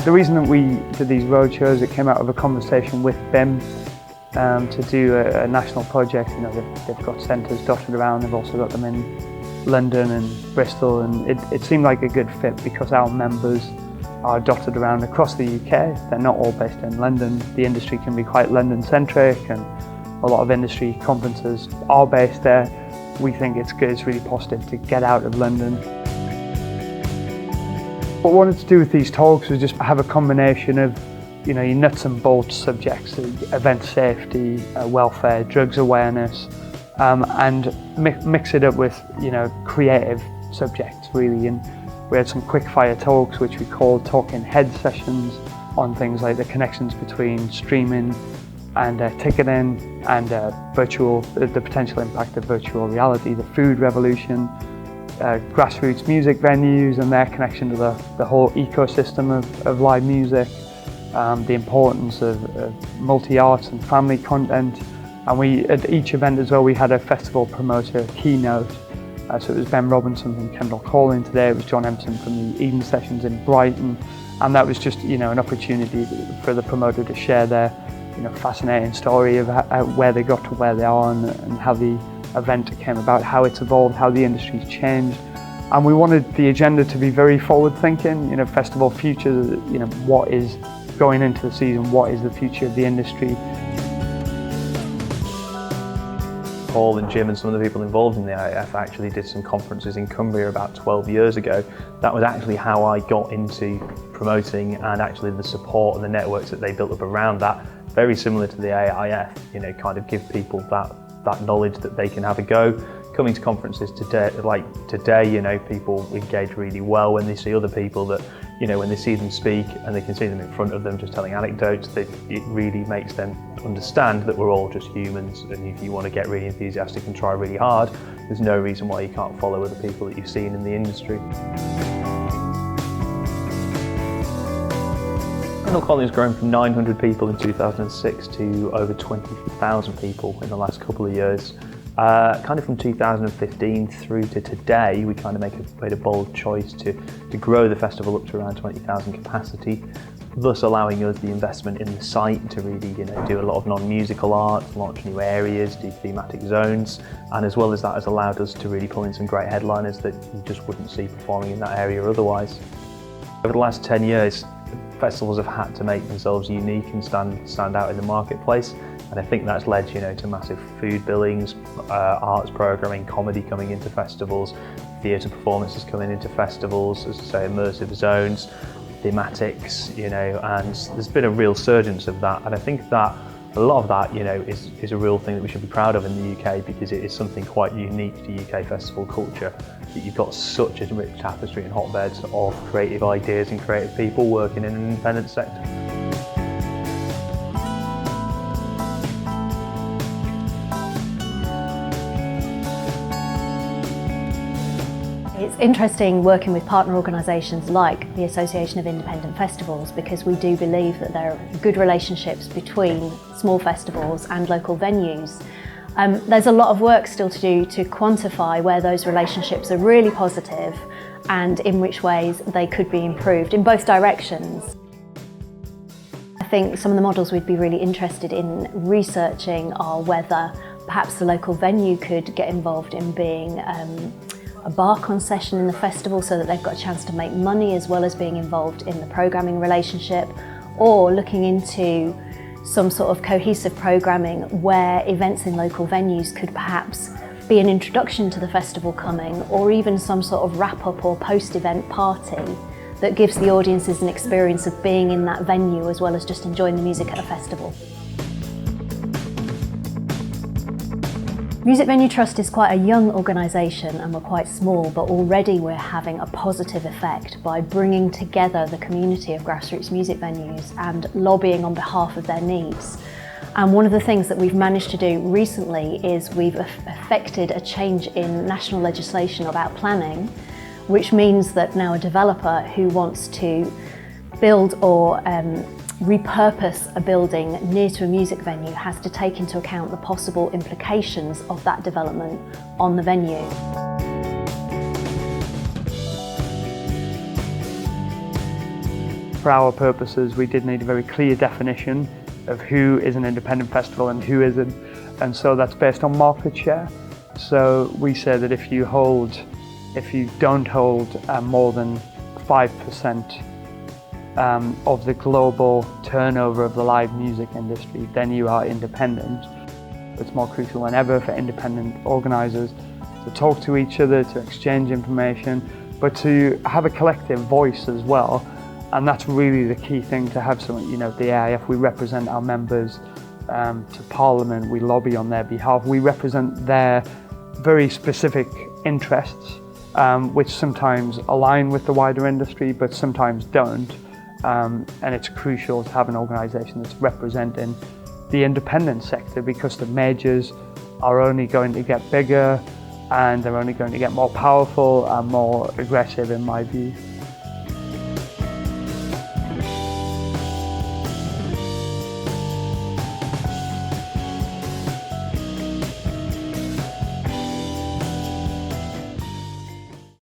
The reason that we did these roadshows, it came out of a conversation with BIMM to do a national project. You know, they've got centres dotted around. They've also got them in London and Bristol, and it seemed like a good fit because our members are dotted around across the UK. They're not all based in London. The industry can be quite London-centric, and a lot of industry conferences are based there. We think it's good, it's really positive to get out of London. What we wanted to do with these talks was just have a combination of, you know, your nuts and bolts subjects, event safety, welfare, drugs awareness, and mix it up with, you know, creative subjects really. And we had some quick fire talks which we called talking head sessions on things like the connections between streaming and ticketing and the potential impact of virtual reality, the food revolution, grassroots music venues and their connection to the whole ecosystem of live music, the importance of multi-arts and family content. And we, at each event as well, we had a festival promoter keynote. So it was Ben Robinson from Kendall Calling today, it was John Empson from the Eden Sessions in Brighton, and that was just, you know, an opportunity for the promoter to share their, you know, fascinating story of where they got to where they are and how the event came about, how it's evolved, how the industry's changed. And we wanted the agenda to be very forward-thinking, you know, festival future, you know, what is going into the season, what is the future of the industry. Paul and Jim and some of the people involved in the AIF actually did some conferences in Cumbria about 12 years ago. That was actually how I got into promoting and actually the support and the networks that they built up around that. Very similar to the AIF, you know, kind of give people that knowledge that they can have a go. Coming to conferences today, you know, people engage really well when they see other people that, you know, when they see them speak and they can see them in front of them just telling anecdotes, that it really makes them understand that we're all just humans, and if you want to get really enthusiastic and try really hard, there's no reason why you can't follow other people that you've seen in the industry. Kendall Calling has grown from 900 people in 2006 to over 20,000 people in the last couple of years. Kind of from 2015 through to today, we kind of made a bold choice to grow the festival up to around 20,000 capacity, thus allowing us the investment in the site to really, you know, do a lot of non-musical art, launch new areas, do thematic zones, and as well as that has allowed us to really pull in some great headliners that you just wouldn't see performing in that area otherwise. Over the last 10 years, festivals have had to make themselves unique and stand out in the marketplace. And I think that's led, you know, to massive food billings, arts programming, comedy coming into festivals, theatre performances coming into festivals, as I say, immersive zones, thematics, you know, and there's been a real surgence of that. And I think that a lot of that, you know, is a real thing that we should be proud of in the UK, because it is something quite unique to UK festival culture, that you've got such a rich tapestry and hotbeds of creative ideas and creative people working in an independent sector. It's interesting working with partner organisations like the Association of Independent Festivals, because we do believe that there are good relationships between small festivals and local venues. There's a lot of work still to do to quantify where those relationships are really positive and in which ways they could be improved in both directions. I think some of the models we'd be really interested in researching are whether perhaps the local venue could get involved in being a bar concession in the festival so that they've got a chance to make money as well as being involved in the programming relationship, or looking into some sort of cohesive programming where events in local venues could perhaps be an introduction to the festival coming, or even some sort of wrap-up or post-event party that gives the audiences an experience of being in that venue as well as just enjoying the music at a festival. Music Venue Trust is quite a young organisation and we're quite small, but already we're having a positive effect by bringing together the community of grassroots music venues and lobbying on behalf of their needs. And one of the things that we've managed to do recently is we've effected a change in national legislation about planning, which means that now a developer who wants to build or repurpose a building near to a music venue has to take into account the possible implications of that development on the venue. for our purposes, we did need a very clear definition of who is an independent festival and who isn't. And so that's based on market share. So we say that if you don't hold more than 5% of the global turnover of the live music industry, then you are independent. It's more crucial than ever for independent organisers to talk to each other, to exchange information, but to have a collective voice as well. And that's really the key thing, to have something, the AIF, we represent our members to Parliament, we lobby on their behalf, we represent their very specific interests, which sometimes align with the wider industry, but sometimes don't. And it's crucial to have an organisation that's representing the independent sector, because the majors are only going to get bigger and they're only going to get more powerful and more aggressive, in my view.